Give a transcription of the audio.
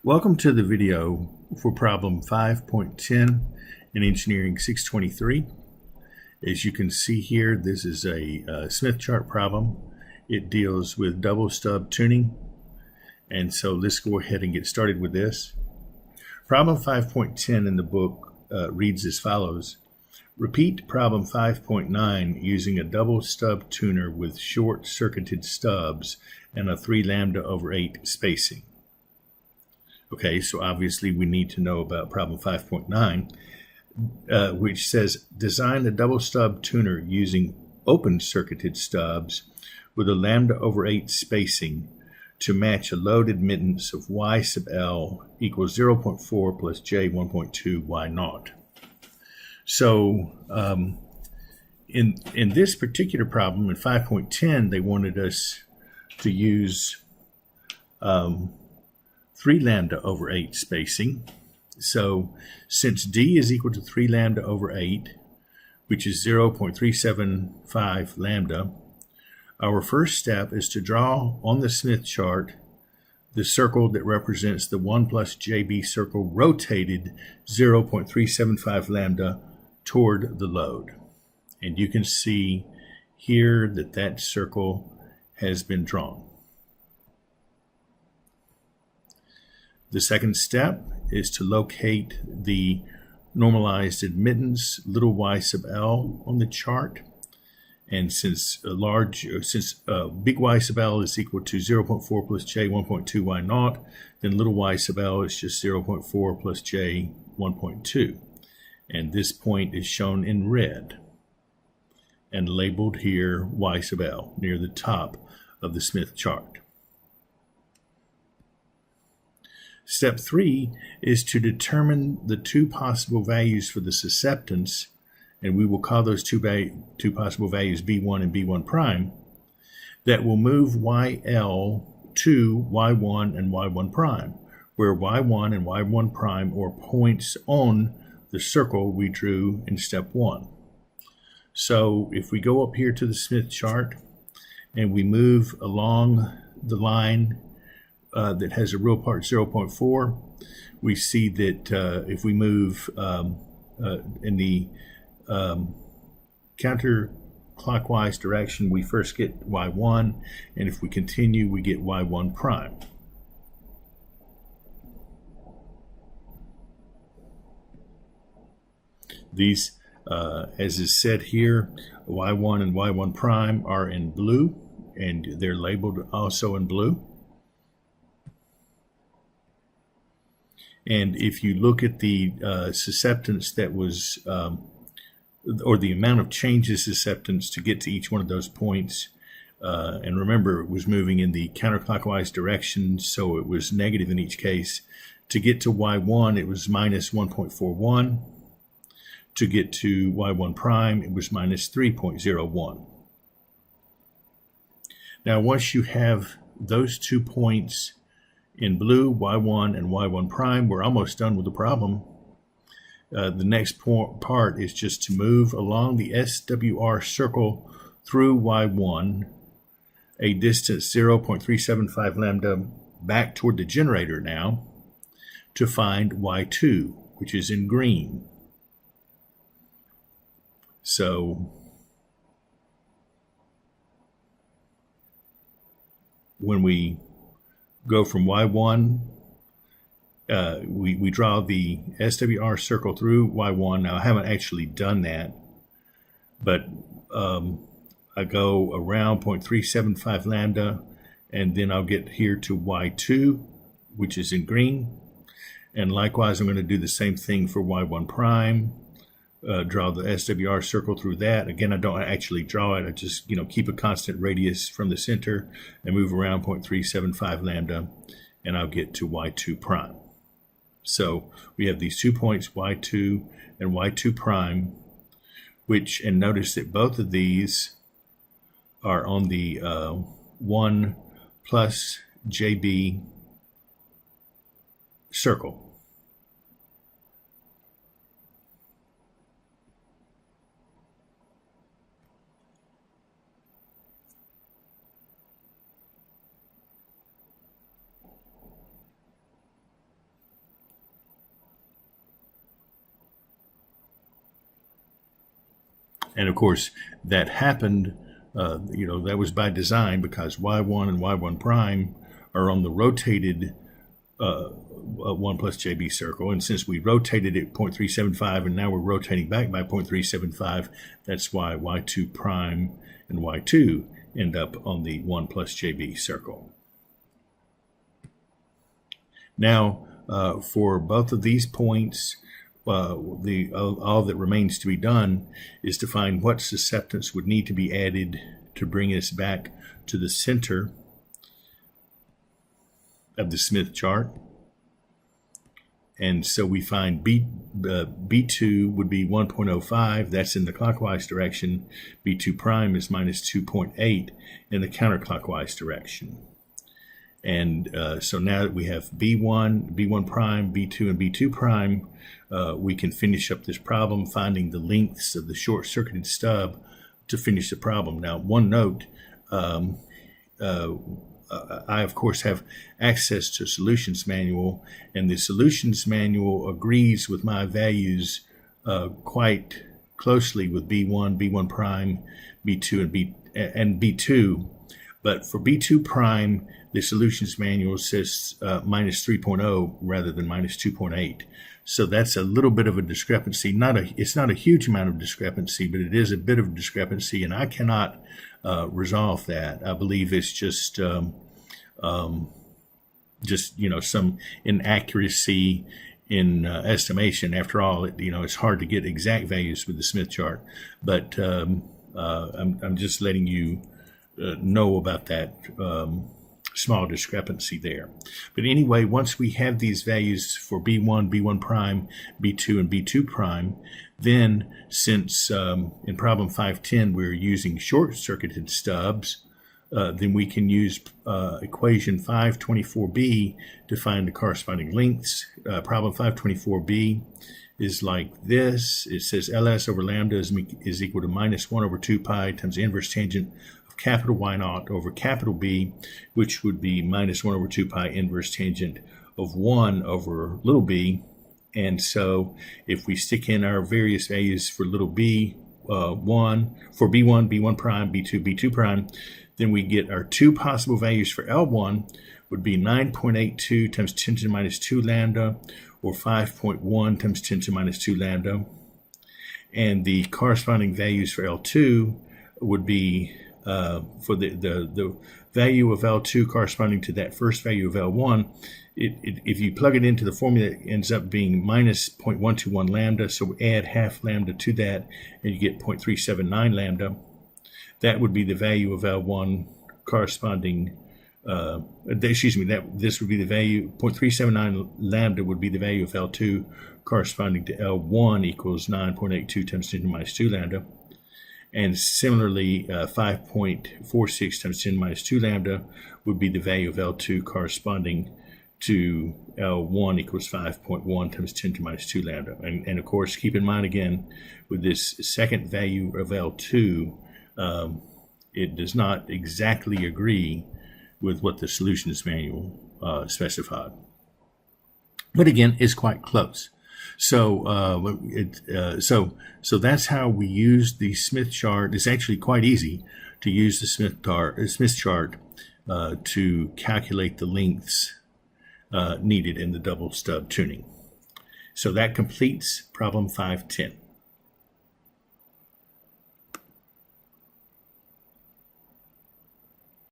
Welcome to the video for problem 5.10 in Engineering 623. As you can see here, this is a Smith chart problem. It deals with double stub tuning. And so let's go ahead and get started with this. Problem 5.10 in the book reads as follows. Repeat problem 5.9 using a double stub tuner with short-circuited stubs and a 3 lambda over 8 spacing. Okay, so obviously we need to know about problem 5.9, which says design a double stub tuner using open circuited stubs with a lambda over 8 spacing to match a load admittance of y sub L equals 0.4 plus j 1.2 y naught. So in this particular problem, in 5.10, they wanted us to use 3 lambda over 8 spacing. So since d is equal to 3 lambda over 8, which is 0.375 lambda, our first step is to draw on the Smith chart the circle that represents the 1 plus jb circle rotated 0.375 lambda toward the load. And you can see here that that circle has been drawn. The second step is to locate the normalized admittance little y sub L on the chart. And since big Y sub L is equal to 0.4 plus j 1.2 y naught, then little y sub L is just 0.4 plus j 1.2. And this point is shown in red and labeled here y sub L near the top of the Smith chart. Step 3 is to determine the two possible values for the susceptance, and we will call those two possible values B1 and B1 prime, that will move YL to Y1 and Y1 prime, where Y1 and Y1 prime are points on the circle we drew in step 1. So if we go up here to the Smith chart and we move along the line that has a real part 0.4, we see that if we move in the counterclockwise direction, we first get y1, and if we continue, we get y1 prime. These, as is said here, y1 and y1 prime are in blue, and they're labeled also in blue. And if you look at the susceptance that was, or the amount of changes susceptance to get to each one of those points, and remember it was moving in the counterclockwise direction, so it was negative in each case. To get to y1, it was minus 1.41. To get to y1 prime, it was minus 3.01. Now, once you have those 2 points in blue, y1 and y1 prime, we're almost done with the problem. The next part is just to move along the SWR circle through y1, a distance 0.375 lambda back toward the generator now, to find y2, which is in green. So when we go from y1, we draw the SWR circle through y1. Now, I haven't actually done that, but I go around 0.375 lambda, and then I'll get here to y2, which is in green. And likewise, I'm going to do the same thing for y1 prime. Draw the SWR circle through that. Again, I don't actually draw it. I just keep a constant radius from the center and move around 0.375 lambda, and I'll get to y2 prime. So we have these 2 points, y2 and y2 prime, and notice that both of these are on the 1 plus jb circle. And of course, that happened, that was by design because y1 and y1 prime are on the rotated 1 plus JB circle. And since we rotated it 0.375 and now we're rotating back by 0.375, that's why y2 prime and y2 end up on the 1 plus JB circle. Now, for both of these points, all that remains to be done is to find what susceptance would need to be added to bring us back to the center of the Smith chart. And so we find B2 would be 1.05. That's in the clockwise direction. B2 prime is minus 2.8 in the counterclockwise direction. And so now that we have B1, B1 prime, B2, and B2 prime, we can finish up this problem, finding the lengths of the short-circuited stub to finish the problem. Now, one note, I, of course, have access to a solutions manual, and the solutions manual agrees with my values quite closely with B1, B1 prime, B2, and B2. But for B2 prime, the solutions manual says minus 3.0 rather than minus 2.8. So that's a little bit of a discrepancy. It's not a huge amount of discrepancy, but it is a bit of a discrepancy, and I cannot resolve that. I believe it's just some inaccuracy in estimation. After all, it's hard to get exact values with the Smith chart, but I'm just letting you know about that small discrepancy there. But anyway, once we have these values for B1, B1 prime, B2, and B2 prime, then since in problem 510 we're using short-circuited stubs, then we can use equation 524b to find the corresponding lengths. Problem 524b is like this. It says Ls over lambda is equal to minus 1 over 2 pi times the inverse tangent of capital Y naught over capital B, which would be minus 1 over 2 pi inverse tangent of 1 over little b. And so if we stick in our various values for little b, for B1, B1 prime, B2, B2 prime, then we get our two possible values for L1 would be 9.82 times 10 to the minus 2 lambda, or 5.1 times 10 to the minus 2 lambda. And the corresponding values for L2 would be, for the value of L2 corresponding to that first value of L1, if you plug it into the formula, it ends up being minus 0.121 lambda. So we add half lambda to that, and you get 0.379 lambda. That would be the value of L1 corresponding, this would be the value, 0.379 lambda would be the value of L2 corresponding to L1 equals 9.82 times 10 to the minus 2 lambda. And similarly, 5.46 times 10 to the minus 2 lambda would be the value of L2 corresponding to L1 equals 5.1 times 10 to the minus 2 lambda. And of course, keep in mind again, with this second value of L2, it does not exactly agree with what the solutions manual specified. But again, it's quite close. So so that's how we use the Smith chart. It's actually quite easy to use the Smith chart to calculate the lengths needed in the double stub tuning. So that completes problem 510.